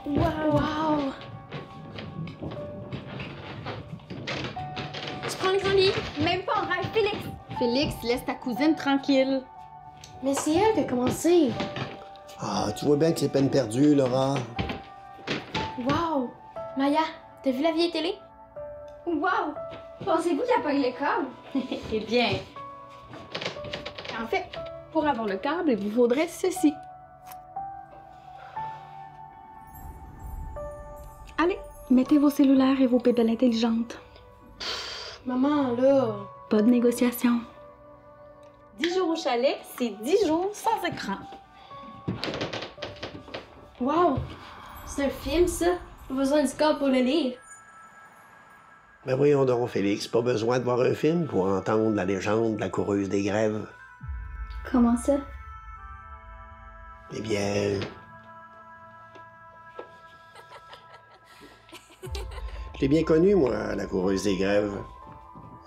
Wow! Tu prends le grand lit? Même pas en rêve, Félix! Félix, laisse ta cousine tranquille. Mais c'est elle qui a commencé. Ah, tu vois bien que c'est peine perdue, Laura. Wow! Maya, t'as vu la vieille télé? Wow! Pensez-vous qu'elle pogne le câble? Eh bien, en fait, pour avoir le câble, il vous faudrait ceci. Allez, mettez vos cellulaires et vos pédales intelligentes. Maman, là... Pas de négociation. 10 jours au chalet, c'est 10 jours sans écran. Wow! C'est un film, ça? Pas besoin du câble pour le lire. Ben voyons donc, Félix, pas besoin de voir un film pour entendre la légende de la coureuse des grèves. Comment ça? Eh bien... Je l'ai bien connue, moi, la coureuse des grèves.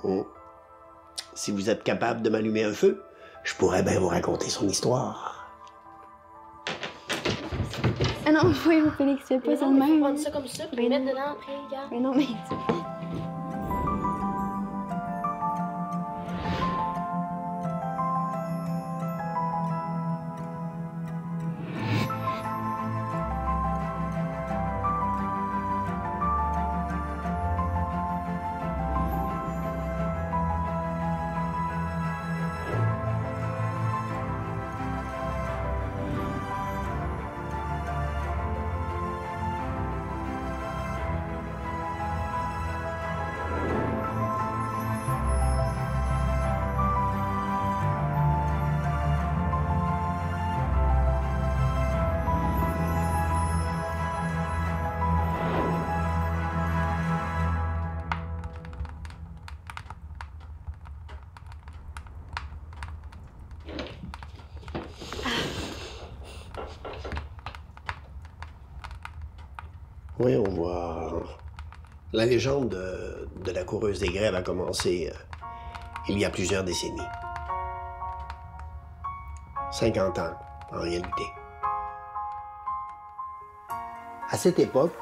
Oh. Si vous êtes capable de m'allumer un feu, je pourrais bien vous raconter son histoire. Ah non, voyons, Félix, fais pas ça de même. Prendre ça comme ça, puis mettre dedans après, regarde. Mais non, mais... Voyons voir. La légende de la coureuse des grèves a commencé il y a plusieurs décennies. 50 ans, en réalité. À cette époque,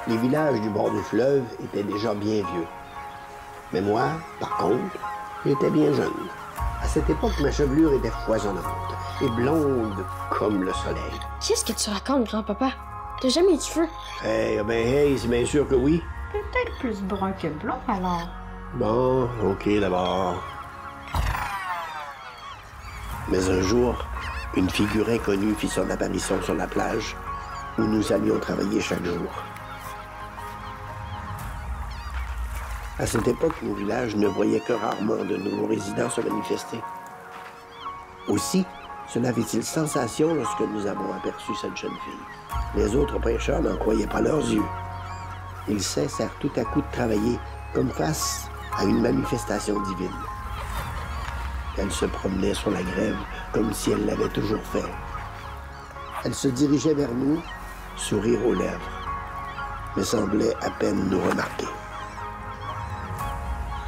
les villages du bord du fleuve étaient déjà bien vieux. Mais moi, par contre, j'étais bien jeune. À cette époque, ma chevelure était foisonnante et blonde comme le soleil. Qu'est-ce que tu racontes, grand-papa? T'as jamais eu de cheveux? Hey, c'est bien sûr que oui. Peut-être plus brun que blond, alors. Bon, OK, d'abord. Mais un jour, une figure inconnue fit son apparition sur la plage où nous allions travailler chaque jour. À cette époque, nos villages ne voyaient que rarement de nouveaux résidents se manifester. Aussi, cela fit-il sensation lorsque nous avons aperçu cette jeune fille. Les autres pêcheurs n'en croyaient pas leurs yeux. Ils cessèrent tout à coup de travailler comme face à une manifestation divine. Elle se promenait sur la grève comme si elle l'avait toujours fait. Elle se dirigeait vers nous, sourire aux lèvres, mais semblait à peine nous remarquer.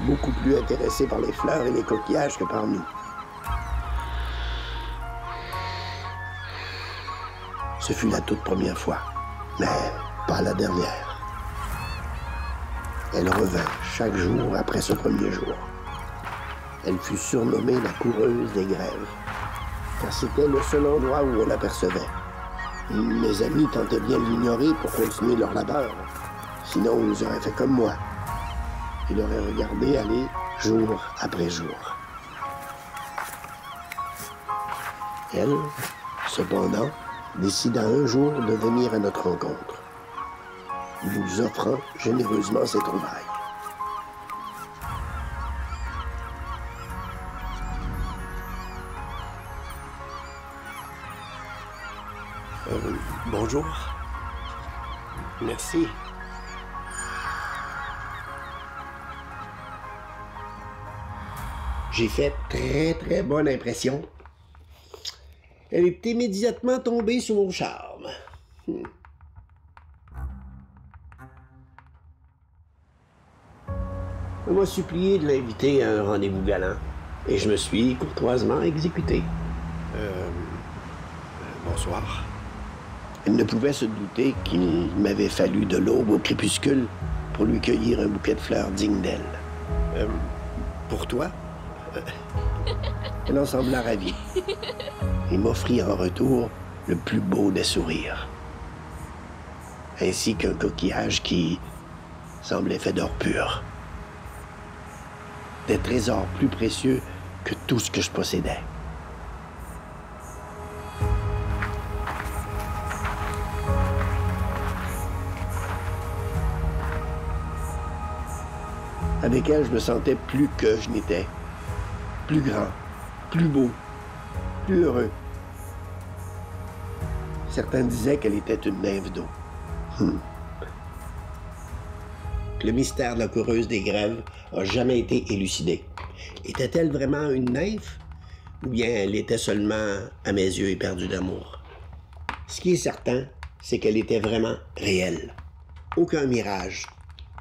Beaucoup plus intéressée par les fleurs et les coquillages que par nous. Ce fut la toute première fois, mais pas la dernière. Elle revint chaque jour après ce premier jour. Elle fut surnommée la coureuse des grèves, car c'était le seul endroit où on l'apercevait. Mes amis tentaient bien de l'ignorer pour continuer leur labeur. Sinon, ils auraient fait comme moi. Ils l'auraient regardé aller jour après jour. Elle, cependant, décida un jour de venir à notre rencontre, nous offrant généreusement ses trouvailles. Bonjour. Merci. J'ai fait très bonne impression. Elle est immédiatement tombée sous mon charme. Elle m'a supplié de l'inviter à un rendez-vous galant. Et je me suis courtoisement exécuté. Bonsoir. Elle ne pouvait se douter qu'il m'avait fallu de l'aube au crépuscule pour lui cueillir un bouquet de fleurs digne d'elle. Pour toi? Elle en sembla ravie. Il m'offrit en retour le plus beau des sourires, ainsi qu'un coquillage qui semblait fait d'or pur. Des trésors plus précieux que tout ce que je possédais. Avec elle, je me sentais plus que je n'étais. Plus grand, plus beau, plus heureux. Certains disaient qu'elle était une nymphe d'eau. Le mystère de la coureuse des grèves n'a jamais été élucidé. Était-elle vraiment une nymphe? Ou bien elle était seulement, à mes yeux, éperdue d'amour? Ce qui est certain, c'est qu'elle était vraiment réelle. Aucun mirage,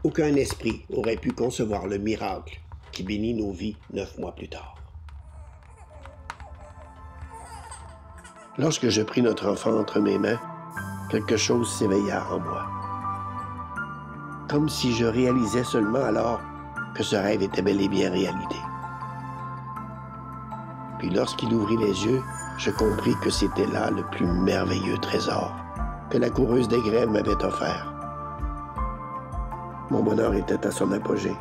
aucun esprit aurait pu concevoir le miracle qui bénit nos vies 9 mois plus tard. Lorsque je pris notre enfant entre mes mains, quelque chose s'éveilla en moi. Comme si je réalisais seulement alors que ce rêve était bel et bien réalité. Puis lorsqu'il ouvrit les yeux, je compris que c'était là le plus merveilleux trésor que la coureuse des grèves m'avait offert. Mon bonheur était à son apogée.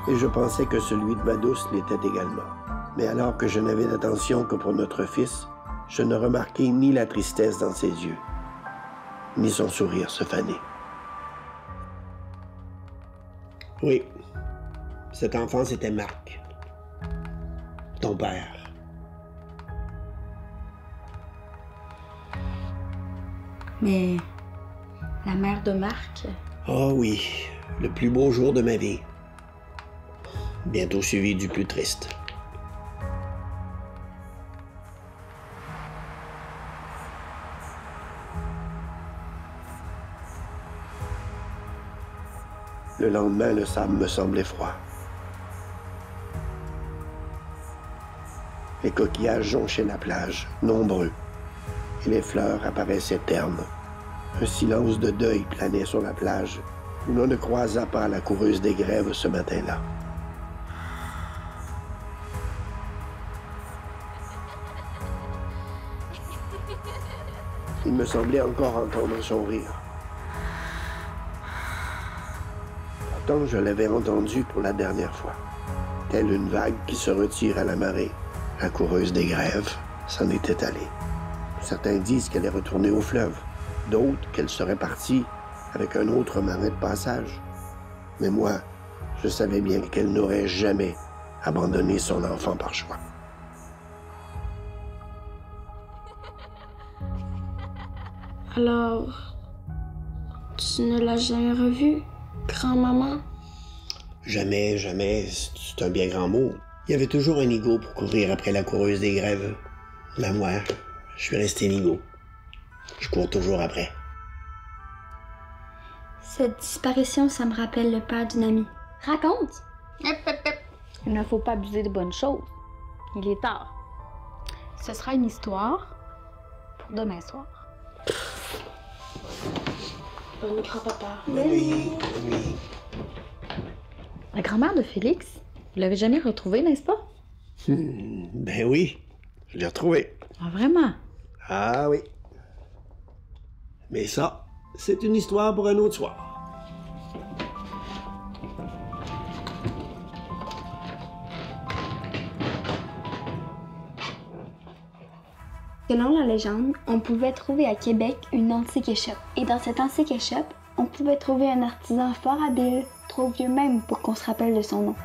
Et je pensais que celui de ma douce l'était également. Mais alors que je n'avais d'attention que pour notre fils, je ne remarquai ni la tristesse dans ses yeux, ni son sourire se faner. Oui, cet enfant, c'était Marc, ton père. Mais la mère de Marc... Oh oui, le plus beau jour de ma vie. Bientôt suivi du plus triste. Le lendemain, le sable me semblait froid. Les coquillages jonchaient la plage, nombreux, et les fleurs apparaissaient ternes. Un silence de deuil planait sur la plage, où l'on ne croisa pas la coureuse des grèves ce matin-là. Il me semblait encore entendre son rire. Pourtant, je l'avais entendu pour la dernière fois. Telle une vague qui se retire à la marée, la coureuse des grèves s'en était allée. Certains disent qu'elle est retournée au fleuve, d'autres qu'elle serait partie avec un autre marin de passage. Mais moi, je savais bien qu'elle n'aurait jamais abandonné son enfant par choix. Alors, tu ne l'as jamais revue, grand-maman? Jamais, jamais, c'est un bien grand mot. Il y avait toujours un nigaud pour courir après la coureuse des grèves. Mais moi, je suis resté nigaud. Je cours toujours après. Cette disparition, ça me rappelle le père d'une amie. Raconte! Il ne faut pas abuser de bonnes choses. Il est tard. Ce sera une histoire pour demain soir. Bonne grand-papa. Oui. La grand-mère de Félix, vous l'avez jamais retrouvée, n'est-ce pas? Ben oui, je l'ai retrouvé. Ah, vraiment? Ah oui. Mais ça, c'est une histoire pour un autre soir. Selon la légende, on pouvait trouver à Québec une antique échoppe. Et dans cette antique échoppe, on pouvait trouver un artisan fort habile, trop vieux même pour qu'on se rappelle de son nom.